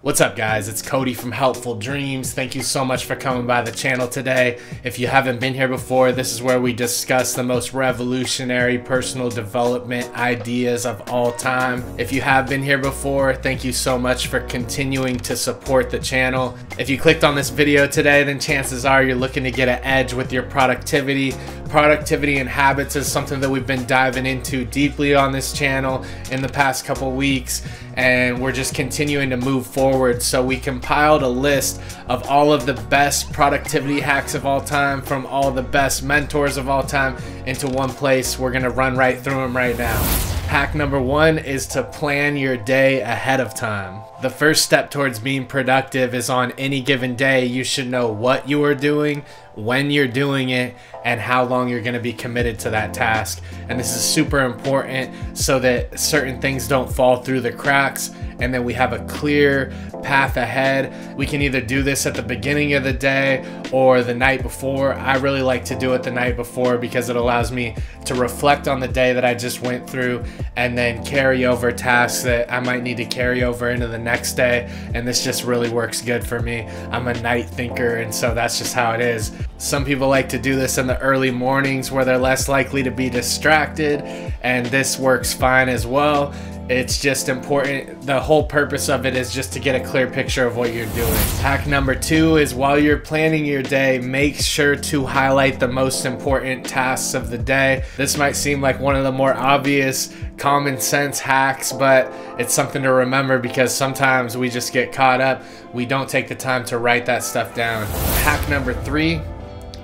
What's up guys, it's Cody from Helpful Dreams. Thank you so much for coming by the channel today. If you haven't been here before, this is where we discuss the most revolutionary personal development ideas of all time. If you have been here before, thank you so much for continuing to support the channel. If you clicked on this video today, then chances are you're looking to get an edge with your productivity. Productivity and habits is something that we've been diving into deeply on this channel in the past couple weeks, and we're just continuing to move forward. So we compiled a list of all of the best productivity hacks of all time from all the best mentors of all time into one place. We're gonna run right through them right now. Hack number one is to plan your day ahead of time. The first step towards being productive is on any given day, you should know what you are doing, when you're doing it, and how long you're going to be committed to that task. And this is super important so that certain things don't fall through the cracks, and then we have a clear path ahead. We can either do this at the beginning of the day or the night before. I really like to do it the night before because it allows me to reflect on the day that I just went through and then carry over tasks that I might need to carry over into the next day. And this just really works good for me. I'm a night thinker, and so that's just how it is. Some people like to do this in the early mornings where they're less likely to be distracted, and this works fine as well. It's just important. The whole purpose of it is just to get a clear picture of what you're doing. Hack number two is while you're planning your day, make sure to highlight the most important tasks of the day. This might seem like one of the more obvious common sense hacks, but it's something to remember because sometimes we just get caught up. We don't take the time to write that stuff down. Hack number three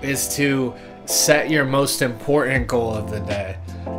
is to set your most important goal of the day.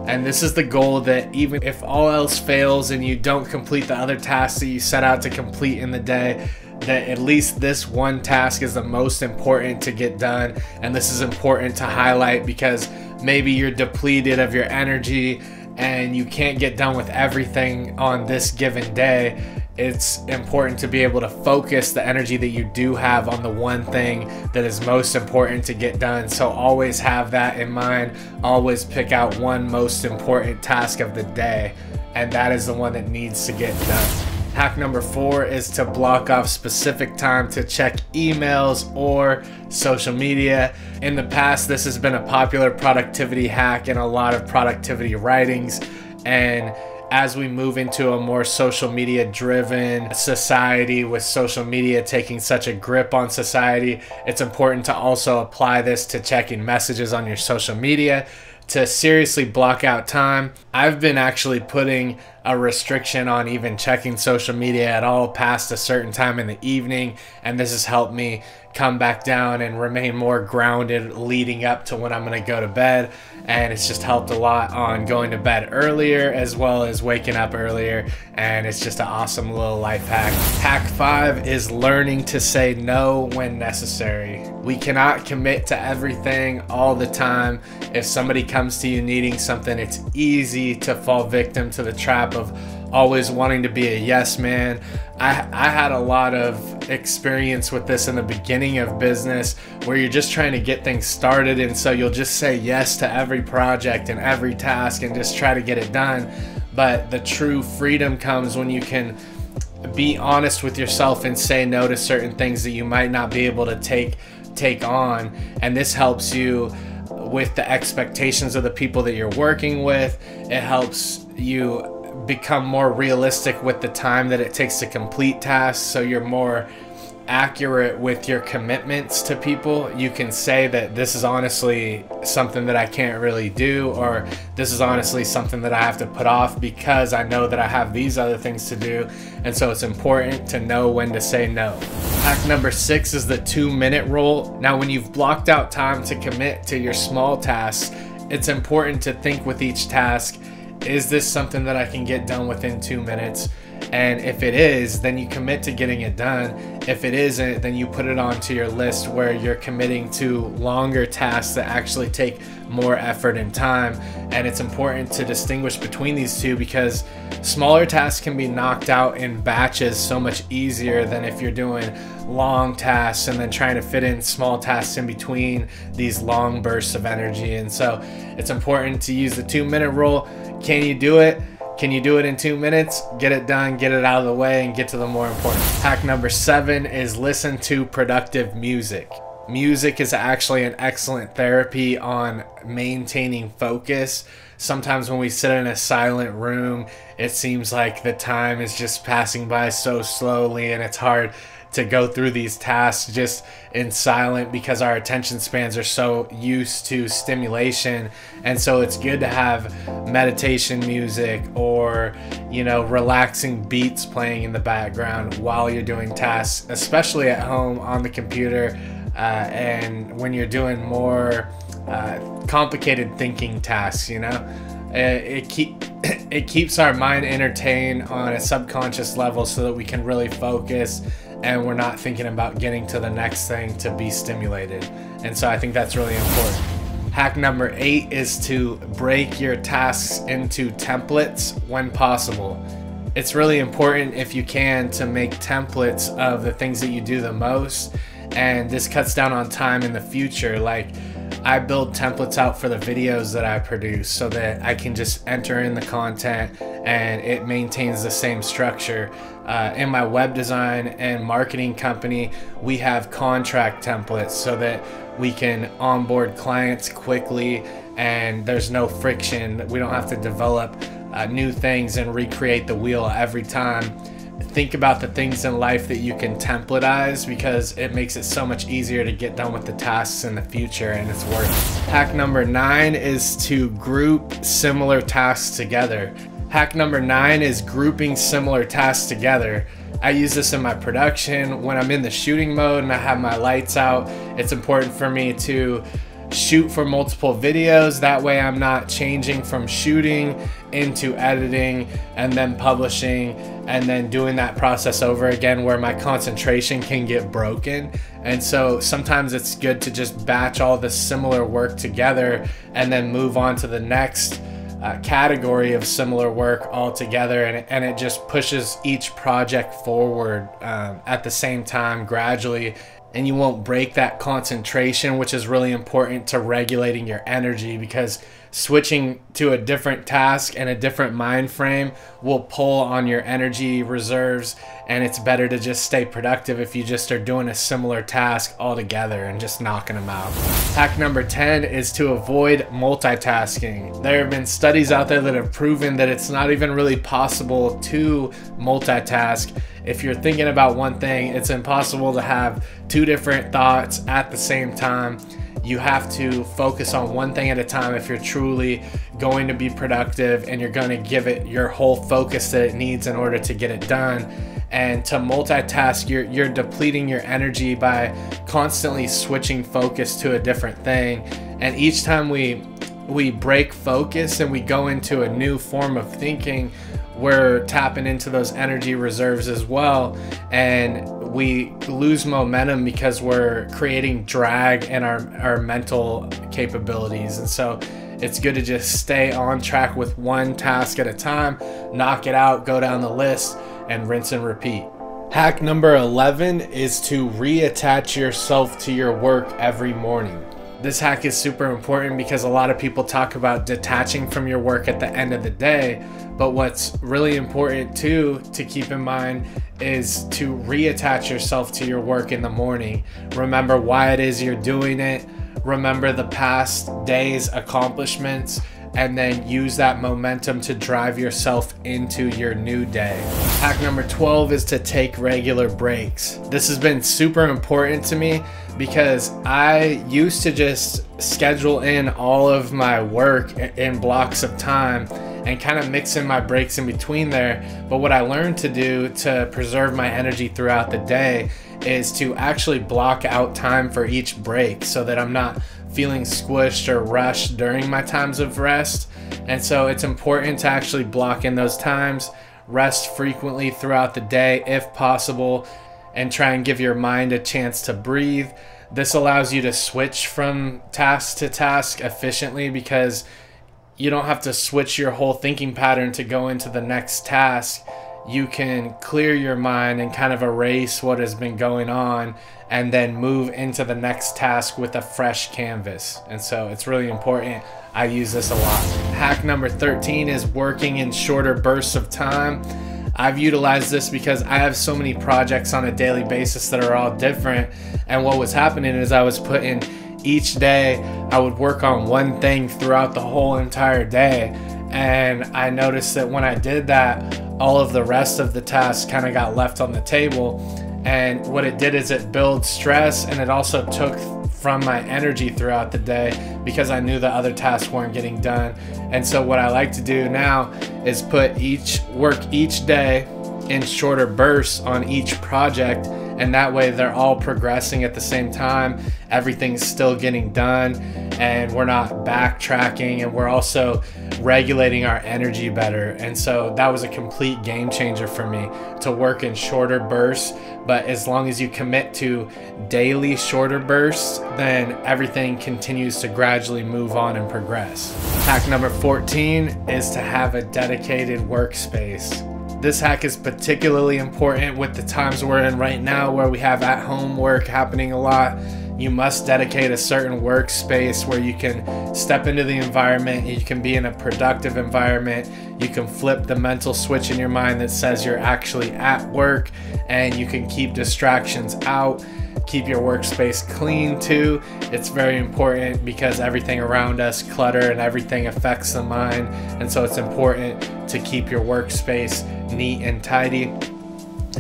And this is the goal that even if all else fails and you don't complete the other tasks that you set out to complete in the day, that at least this one task is the most important to get done. And this is important to highlight because maybe you're depleted of your energy and you can't get done with everything on this given day. It's important to be able to focus the energy that you do have on the one thing that is most important to get done. So always have that in mind. Always pick out one most important task of the day, and that is the one that needs to get done. Hack number four is to block off specific time to check emails or social media. In the past, this has been a popular productivity hack in a lot of productivity writings, and as we move into a more social media driven society, with social media taking such a grip on society, it's important to also apply this to checking messages on your social media, to seriously block out time. I've been actually putting a restriction on even checking social media at all past a certain time in the evening, and this has helped me come back down and remain more grounded leading up to when I'm gonna go to bed. And it's just helped a lot on going to bed earlier as well as waking up earlier, and it's just an awesome little life hack. Hack five is learning to say no when necessary. We cannot commit to everything all the time. If somebody comes to you needing something, it's easy to fall victim to the trap of always wanting to be a yes man. I had a lot of experience with this in the beginning of business where you're just trying to get things started, and so you'll just say yes to every project and every task and just try to get it done. But the true freedom comes when you can be honest with yourself and say no to certain things that you might not be able to take on, and this helps you with the expectations of the people that you're working with. It helps you become more realistic with the time that it takes to complete tasks, so you're more accurate with your commitments to people. You can say that this is honestly something that I can't really do, or this is honestly something that I have to put off because I know that I have these other things to do. And so it's important to know when to say no. Hack number six is the 2-minute rule. Now, when you've blocked out time to commit to your small tasks, it's important to think with each task, is this something that I can get done within 2 minutes? And if it is, then you commit to getting it done. If it isn't, then you put it onto your list where you're committing to longer tasks that actually take more effort and time. And it's important to distinguish between these two because smaller tasks can be knocked out in batches so much easier than if you're doing long tasks and then trying to fit in small tasks in between these long bursts of energy. And so it's important to use the 2-minute rule. Can you do it? Can you do it in 2 minutes? Get it done, get it out of the way, and get to the more important. Hack number 7 is listen to productive music. Music is actually an excellent therapy on maintaining focus. Sometimes when we sit in a silent room, it seems like the time is just passing by so slowly, and it's hard to go through these tasks just in silent because our attention spans are so used to stimulation. And so it's good to have meditation music or, you know, relaxing beats playing in the background while you're doing tasks, especially at home on the computer, and when you're doing more complicated thinking tasks, you know. It keeps our mind entertained on a subconscious level so that we can really focus and we're not thinking about getting to the next thing to be stimulated. And so I think that's really important. Hack number 8 is to break your tasks into templates when possible. It's really important, if you can, to make templates of the things that you do the most, and this cuts down on time in the future. Like, I build templates out for the videos that I produce so that I can just enter in the content and it maintains the same structure. In my web design and marketing company, we have contract templates so that we can onboard clients quickly and there's no friction. We don't have to develop new things and recreate the wheel every time. Think about the things in life that you can templatize, because it makes it so much easier to get done with the tasks in the future, and it's worth it. Hack number 9 is to group similar tasks together. Hack number 9 is grouping similar tasks together. I use this in my production. When I'm in the shooting mode and I have my lights out, it's important for me to shoot for multiple videos. That way I'm not changing from shooting into editing and then publishing and then doing that process over again, where my concentration can get broken. And so sometimes it's good to just batch all the similar work together and then move on to the next category of similar work altogether, and it just pushes each project forward at the same time gradually, and you won't break that concentration, which is really important to regulating your energy, because switching to a different task and a different mind frame will pull on your energy reserves, and it's better to just stay productive if you just are doing a similar task all together and just knocking them out. Hack number 10 is to avoid multitasking. There have been studies out there that have proven that it's not even really possible to multitask. If you're thinking about one thing, it's impossible to have 2 different thoughts at the same time. You have to focus on one thing at a time if you're truly going to be productive and you're going to give it your whole focus that it needs in order to get it done. And to multitask, you're depleting your energy by constantly switching focus to a different thing. And each time we break focus and we go into a new form of thinking, we're tapping into those energy reserves as well, and we lose momentum because we're creating drag in our mental capabilities. And so it's good to just stay on track with one task at a time, knock it out, go down the list, and rinse and repeat. Hack number 11 is to reattach yourself to your work every morning. This hack is super important because a lot of people talk about detaching from your work at the end of the day, but what's really important too to keep in mind is to reattach yourself to your work in the morning. Remember why it is you're doing it, remember the past day's accomplishments, and then use that momentum to drive yourself into your new day. Hack number 12 is to take regular breaks. This has been super important to me because I used to just schedule in all of my work in blocks of time and kind of mix in my breaks in between there. But what I learned to do to preserve my energy throughout the day is to actually block out time for each break so that I'm not feeling squished or rushed during my times of rest. And so it's important to actually block in those times, rest frequently throughout the day if possible, and try and give your mind a chance to breathe. This allows you to switch from task to task efficiently because you don't have to switch your whole thinking pattern to go into the next task. You can clear your mind and kind of erase what has been going on and then move into the next task with a fresh canvas. And so it's really important. I use this a lot. Hack number 13 is working in shorter bursts of time. I've utilized this because I have so many projects on a daily basis that are all different, and what was happening is I was putting each day, I would work on one thing throughout the whole entire day, and I noticed that when I did that, all of the rest of the tasks kind of got left on the table, and what it did is it built stress, and it also took from my energy throughout the day because I knew the other tasks weren't getting done. And so what I like to do now is work each day in shorter bursts on each project, and that way they're all progressing at the same time. Everything's still getting done, and we're not backtracking, and we're also regulating our energy better. And so that was a complete game changer for me, to work in shorter bursts. But as long as you commit to daily shorter bursts, then everything continues to gradually move on and progress. Hack number 14 is to have a dedicated workspace. This hack is particularly important with the times we're in right now, where we have at-home work happening a lot. You must dedicate a certain workspace where you can step into the environment, you can be in a productive environment, you can flip the mental switch in your mind that says you're actually at work, and you can keep distractions out. Keep your workspace clean too. It's very important because everything around us, clutter and everything, affects the mind, and so it's important to keep your workspace neat and tidy.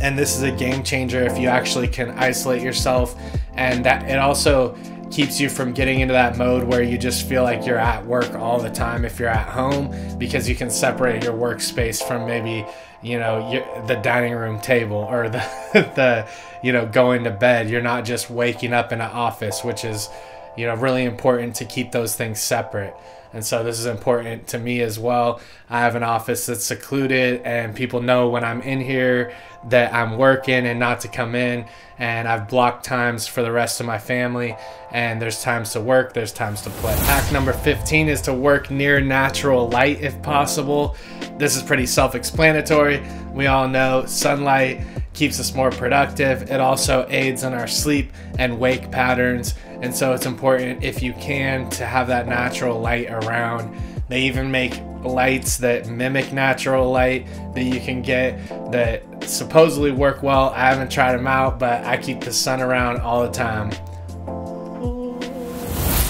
And this is a game changer if you actually can isolate yourself, and that it also keeps you from getting into that mode where you just feel like you're at work all the time if you're at home, because you can separate your workspace from maybe, you know, the dining room table or the you know, going to bed. You're not just waking up in an office, which is, you know, really important to keep those things separate. And so this is important to me as well. I have an office that's secluded, and people know when I'm in here that I'm working and not to come in. And I've blocked times for the rest of my family, and there's times to work, there's times to play. Hack number 15 is to work near natural light if possible. This is pretty self-explanatory. We all know sunlight keeps us more productive. It also aids in our sleep and wake patterns. And so it's important, if you can, to have that natural light around. They even make lights that mimic natural light that you can get that supposedly work well. I haven't tried them out, but I keep the sun around all the time.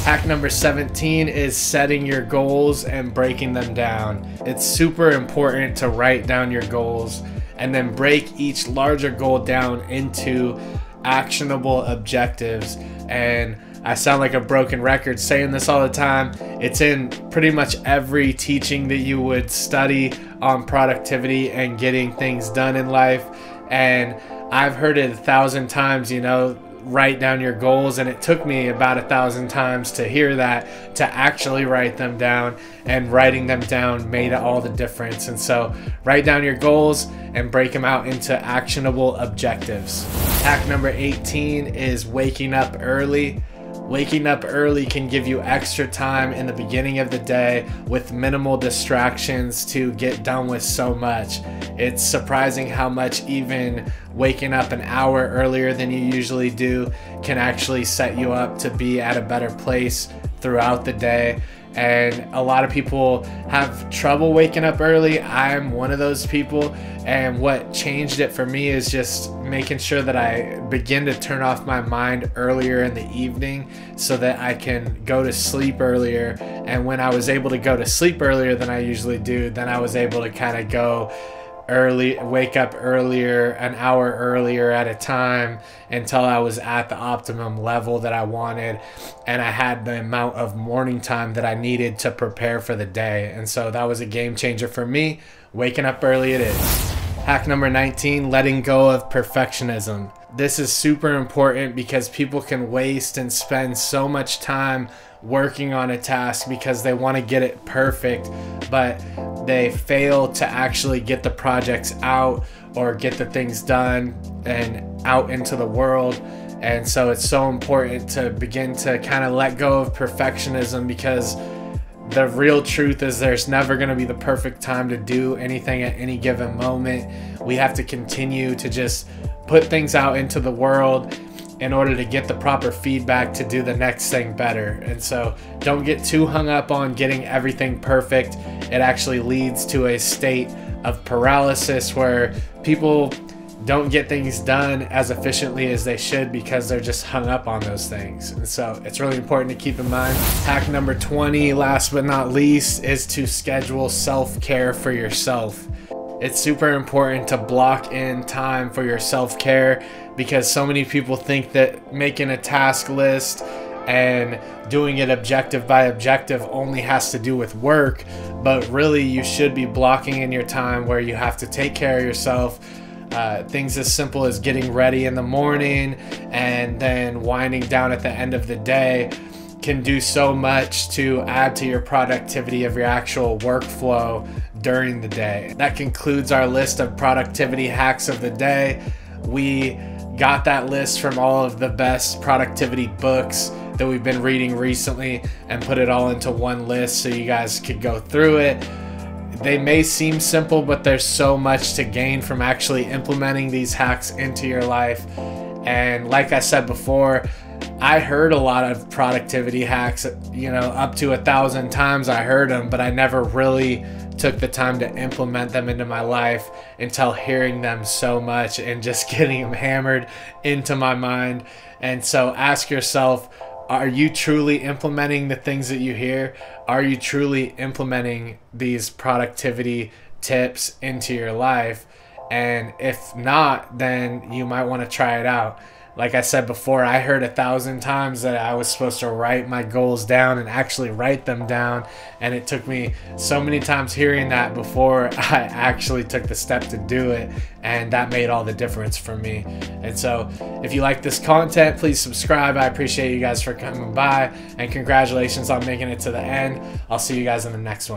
Hack number 17 is setting your goals and breaking them down. It's super important to write down your goals and then break each larger goal down into actionable objectives. And I sound like a broken record saying this all the time. It's in pretty much every teaching that you would study on productivity and getting things done in life. And I've heard it 1,000 times, you know, write down your goals, and it took me about 1,000 times to hear that, to actually write them down, and writing them down made all the difference. And so write down your goals and break them out into actionable objectives. Hack number 18 is waking up early. Waking up early can give you extra time in the beginning of the day with minimal distractions to get done with so much. It's surprising how much even waking up an hour earlier than you usually do can actually set you up to be at a better place throughout the day. And a lot of people have trouble waking up early. I'm one of those people, and what changed it for me is just making sure that I begin to turn off my mind earlier in the evening so that I can go to sleep earlier. And when I was able to go to sleep earlier than I usually do, then I was able to kind of go early, wake up earlier, an hour earlier at a time, until I was at the optimum level that I wanted, and I had the amount of morning time that I needed to prepare for the day. And so that was a game changer for me. Waking up early it is. Hack number 19, letting go of perfectionism. This is super important because people can waste and spend so much time working on a task because they want to get it perfect, but they fail to actually get the projects out or get the things done and out into the world. And so it's so important to begin to kind of let go of perfectionism, because the real truth is there's never going to be the perfect time to do anything at any given moment. We have to continue to just put things out into the world in order to get the proper feedback to do the next thing better. And so don't get too hung up on getting everything perfect. It actually leads to a state of paralysis where people don't get things done as efficiently as they should because they're just hung up on those things. And so it's really important to keep in mind. Hack number 20, last but not least, is to schedule self-care for yourself. It's super important to block in time for your self-care because so many people think that making a task list and doing it objective by objective only has to do with work, but really you should be blocking in your time where you have to take care of yourself. Things as simple as getting ready in the morning and then winding down at the end of the day can do so much to add to your productivity of your actual workflow during the day. That concludes our list of productivity hacks of the day. We got that list from all of the best productivity books that we've been reading recently and put it all into one list so you guys could go through it. They may seem simple, but there's so much to gain from actually implementing these hacks into your life. And like I said before, I heard a lot of productivity hacks, up to 1,000 times I heard them, but I never really took the time to implement them into my life until hearing them so much and just getting them hammered into my mind. And so ask yourself, are you truly implementing the things that you hear? Are you truly implementing these productivity tips into your life? And if not, then you might want to try it out. Like I said before, I heard 1,000 times that I was supposed to write my goals down and actually write them down. And it took me so many times hearing that before I actually took the step to do it. And that made all the difference for me. And so if you like this content, please subscribe. I appreciate you guys for coming by. And congratulations on making it to the end. I'll see you guys in the next one.